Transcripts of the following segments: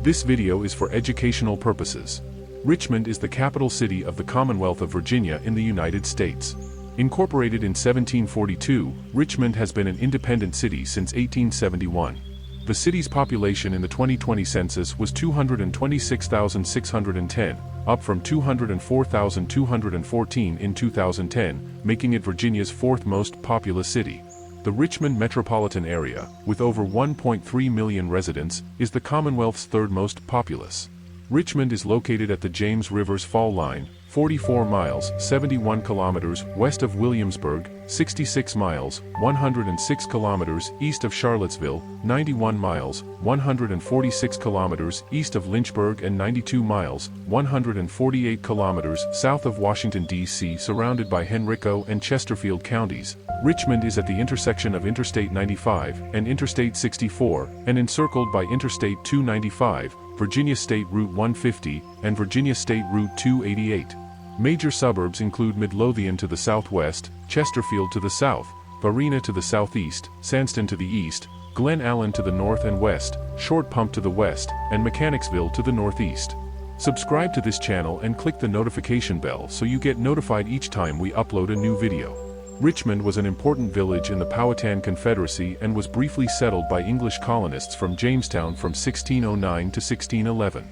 This video is for educational purposes. Richmond is the capital city of the Commonwealth of Virginia in the United States. Incorporated in 1742, Richmond has been an independent city since 1871. The city's population in the 2020 census was 226,610, up from 204,214 in 2010, making it Virginia's fourth most populous city. The Richmond metropolitan area, with over 1.3 million residents, is the Commonwealth's third most populous. Richmond is located at the James River's fall line, 44 miles, 71 kilometers west of Williamsburg, 66 miles, 106 kilometers east of Charlottesville, 91 miles, 146 kilometers east of Lynchburg, and 92 miles, 148 kilometers south of Washington, D.C., surrounded by Henrico and Chesterfield counties. Richmond is at the intersection of Interstate 95 and Interstate 64, and encircled by Interstate 295, Virginia State Route 150, and Virginia State Route 288. Major suburbs include Midlothian to the southwest, Chesterfield to the south, Varina to the southeast, Sandston to the east, Glen Allen to the north and west, Short Pump to the west, and Mechanicsville to the northeast. Subscribe to this channel and click the notification bell so you get notified each time we upload a new video. Richmond was an important village in the Powhatan Confederacy and was briefly settled by English colonists from Jamestown from 1609 to 1611.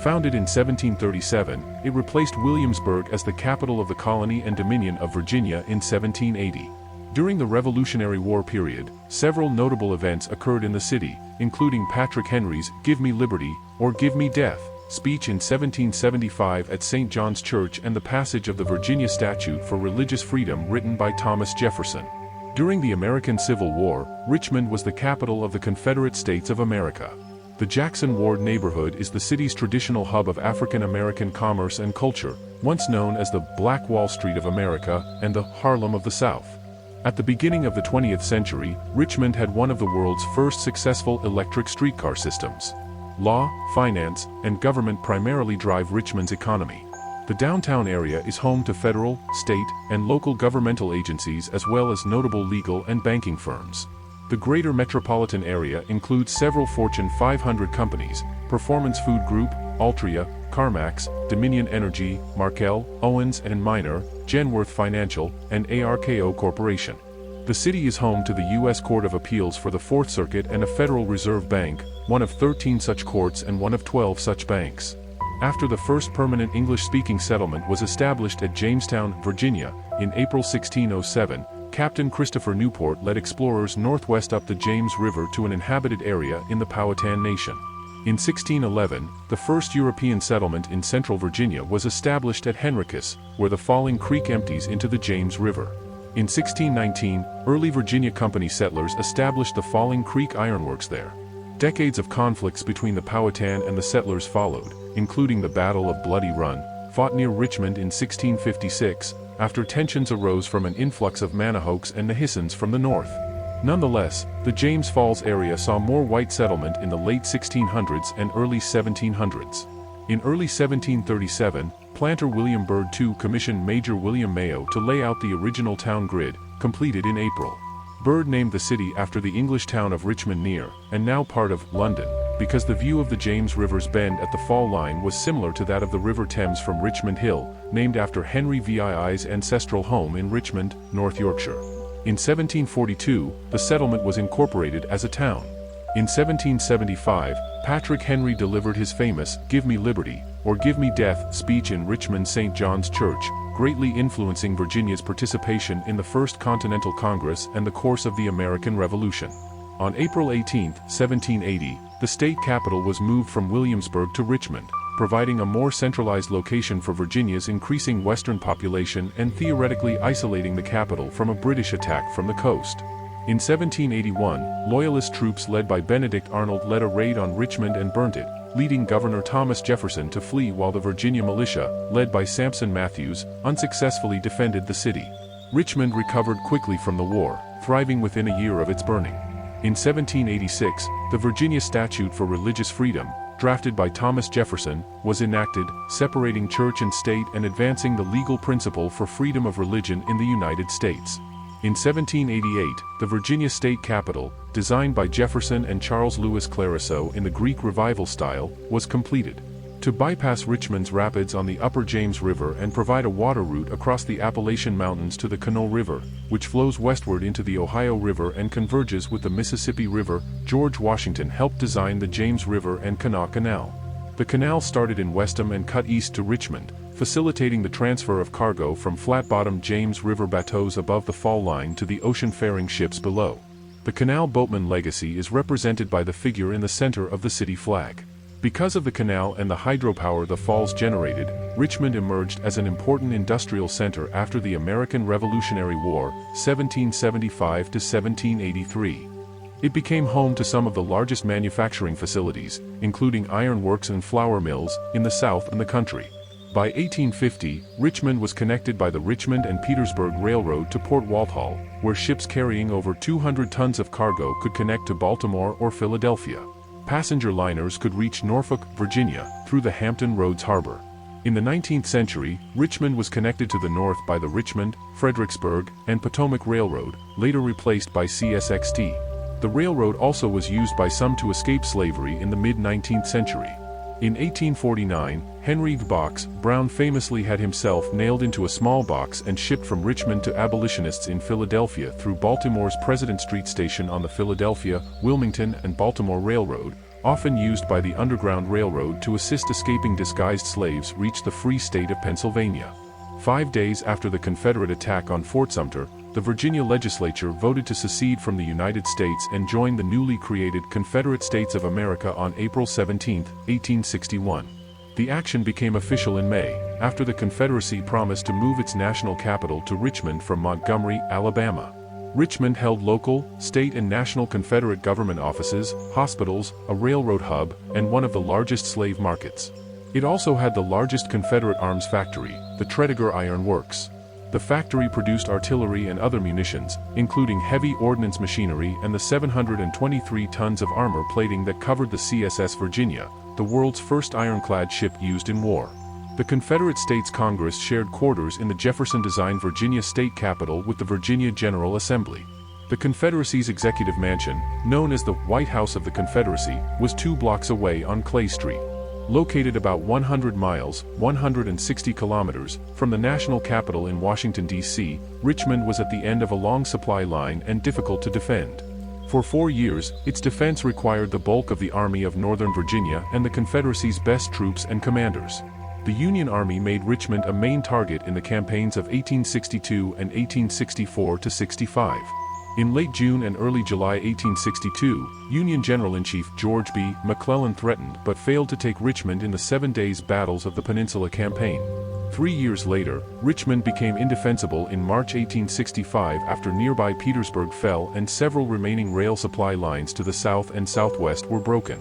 Founded in 1737, it replaced Williamsburg as the capital of the colony and Dominion of Virginia in 1780. During the Revolutionary War period, several notable events occurred in the city, including Patrick Henry's "Give Me Liberty, or Give Me Death" speech in 1775 at St. John's Church and the passage of the Virginia Statute for Religious Freedom written by Thomas Jefferson. During the American Civil War, Richmond was the capital of the Confederate States of America. The Jackson Ward neighborhood is the city's traditional hub of African American commerce and culture, once known as the Black Wall Street of America and the Harlem of the South. At the beginning of the 20th century, Richmond had one of the world's first successful electric streetcar systems. Law, finance, and government primarily drive Richmond's economy. The downtown area is home to federal, state, and local governmental agencies as well as notable legal and banking firms. The greater metropolitan area includes several Fortune 500 companies: Performance Food Group, Altria, CarMax, Dominion Energy, Markel, Owens & Minor, Genworth Financial, and ARKO Corporation. The city is home to the U.S. Court of Appeals for the Fourth Circuit and a Federal Reserve Bank, one of 13 such courts and one of 12 such banks. After the first permanent English-speaking settlement was established at Jamestown, Virginia, in April 1607, Captain Christopher Newport led explorers northwest up the James River to an inhabited area in the Powhatan Nation. In 1611, the first European settlement in central Virginia was established at Henricus, where the Falling Creek empties into the James River. In 1619, early Virginia Company settlers established the Falling Creek Ironworks there. Decades of conflicts between the Powhatan and the settlers followed, including the Battle of Bloody Run, fought near Richmond in 1656, after tensions arose from an influx of Manahawks and Nahissans from the north. Nonetheless, the James Falls area saw more white settlement in the late 1600s and early 1700s. In early 1737, planter William Byrd II commissioned Major William Mayo to lay out the original town grid, completed in April. Byrd named the city after the English town of Richmond near, and now part of, London, because the view of the James River's bend at the fall line was similar to that of the River Thames from Richmond Hill, named after Henry VII's ancestral home in Richmond, North Yorkshire. In 1742, the settlement was incorporated as a town. In 1775, Patrick Henry delivered his famous "Give Me Liberty, or Give Me Death" speech in Richmond St. John's Church, greatly influencing Virginia's participation in the First Continental Congress and the course of the American Revolution. On April 18, 1780, the state capital was moved from Williamsburg to Richmond, providing a more centralized location for Virginia's increasing western population and theoretically isolating the capital from a British attack from the coast. In 1781, Loyalist troops led by Benedict Arnold led a raid on Richmond and burnt it, leading Governor Thomas Jefferson to flee while the Virginia militia, led by Sampson Matthews, unsuccessfully defended the city. Richmond recovered quickly from the war, thriving within a year of its burning. In 1786, the Virginia Statute for Religious Freedom, drafted by Thomas Jefferson, was enacted, separating church and state and advancing the legal principle for freedom of religion in the United States. In 1788, the Virginia state capitol, designed by Jefferson and Charles Louis Clarisseau in the Greek Revival style, was completed. To bypass Richmond's rapids on the upper James River and provide a water route across the Appalachian Mountains to the Kanawha River, which flows westward into the Ohio River and converges with the Mississippi River, George Washington helped design the James River and Kanawha Canal. The canal started in Westham and cut east to Richmond, facilitating the transfer of cargo from flat-bottomed James River bateaux above the fall line to the ocean-faring ships below. The canal boatman legacy is represented by the figure in the center of the city flag. Because of the canal and the hydropower the falls generated, Richmond emerged as an important industrial center after the American Revolutionary War, 1775 to 1783. It became home to some of the largest manufacturing facilities, including iron works and flour mills, in the South and the country. By 1850, Richmond was connected by the Richmond and Petersburg Railroad to Port Walthall, where ships carrying over 200 tons of cargo could connect to Baltimore or Philadelphia. Passenger liners could reach Norfolk, Virginia, through the Hampton Roads Harbor. In the 19th century, Richmond was connected to the north by the Richmond, Fredericksburg, and Potomac Railroad, later replaced by CSXT. The railroad also was used by some to escape slavery in the mid-19th century. In 1849, Henry Box Brown famously had himself nailed into a small box and shipped from Richmond to abolitionists in Philadelphia through Baltimore's President Street station on the Philadelphia, Wilmington, and Baltimore Railroad, often used by the Underground Railroad to assist escaping disguised slaves reach the free state of Pennsylvania. 5 days after the Confederate attack on Fort Sumter, the Virginia legislature voted to secede from the United States and join the newly created Confederate States of America on April 17, 1861. The action became official in May, after the Confederacy promised to move its national capital to Richmond from Montgomery, Alabama. Richmond held local, state and national Confederate government offices, hospitals, a railroad hub, and one of the largest slave markets. It also had the largest Confederate arms factory, the Tredegar Iron Works. The factory produced artillery and other munitions, including heavy ordnance machinery and the 723 tons of armor plating that covered the CSS Virginia, the world's first ironclad ship used in war. The Confederate States Congress shared quarters in the Jefferson-designed Virginia state capitol with the Virginia General Assembly. The Confederacy's executive mansion, known as the White House of the Confederacy, was 2 blocks away on Clay Street. Located about 100 miles, 160 kilometers, from the national capital in Washington, D.C., Richmond was at the end of a long supply line and difficult to defend. For 4 years, its defense required the bulk of the Army of Northern Virginia and the Confederacy's best troops and commanders. The Union Army made Richmond a main target in the campaigns of 1862 and 1864–65. In late June and early July 1862, Union General-in-Chief George B. McClellan threatened but failed to take Richmond in the 7 days battles of the Peninsula Campaign. 3 years later, Richmond became indefensible in March 1865 after nearby Petersburg fell and several remaining rail supply lines to the south and southwest were broken.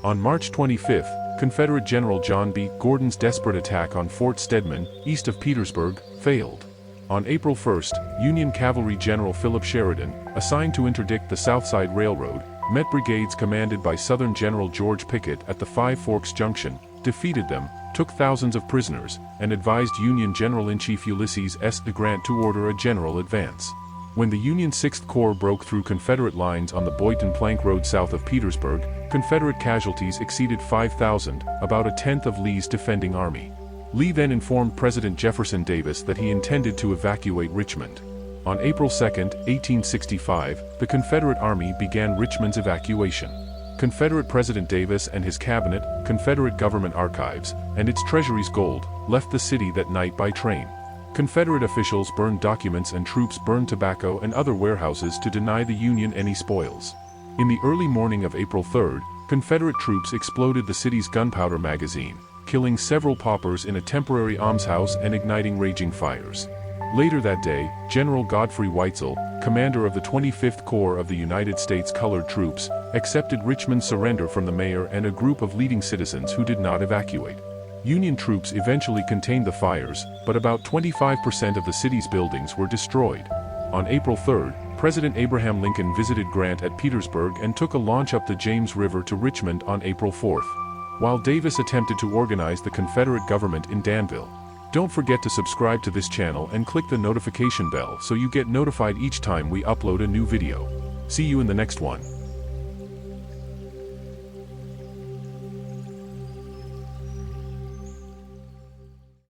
On March 25, Confederate General John B. Gordon's desperate attack on Fort Stedman, east of Petersburg, failed. On April 1, Union Cavalry General Philip Sheridan, assigned to interdict the Southside Railroad, met brigades commanded by Southern General George Pickett at the Five Forks Junction, defeated them, took thousands of prisoners, and advised Union General-in-Chief Ulysses S. Grant to order a general advance. When the Union 6th Corps broke through Confederate lines on the Boydton Plank Road south of Petersburg, Confederate casualties exceeded 5,000, about a tenth of Lee's defending army. Lee then informed President Jefferson Davis that he intended to evacuate Richmond. On April 2, 1865, the Confederate Army began Richmond's evacuation. Confederate President Davis and his cabinet, Confederate government archives, and its treasury's gold, left the city that night by train. Confederate officials burned documents and troops burned tobacco and other warehouses to deny the Union any spoils. In the early morning of April 3, Confederate troops exploded the city's gunpowder magazine, killing several paupers in a temporary almshouse and igniting raging fires. Later that day, General Godfrey Weitzel, commander of the 25th Corps of the United States Colored Troops, accepted Richmond's surrender from the mayor and a group of leading citizens who did not evacuate. Union troops eventually contained the fires, but about 25% of the city's buildings were destroyed. On April 3, President Abraham Lincoln visited Grant at Petersburg and took a launch up the James River to Richmond on April 4. While Davis attempted to organize the Confederate government in Danville. Don't forget to subscribe to this channel and click the notification bell so you get notified each time we upload a new video. See you in the next one.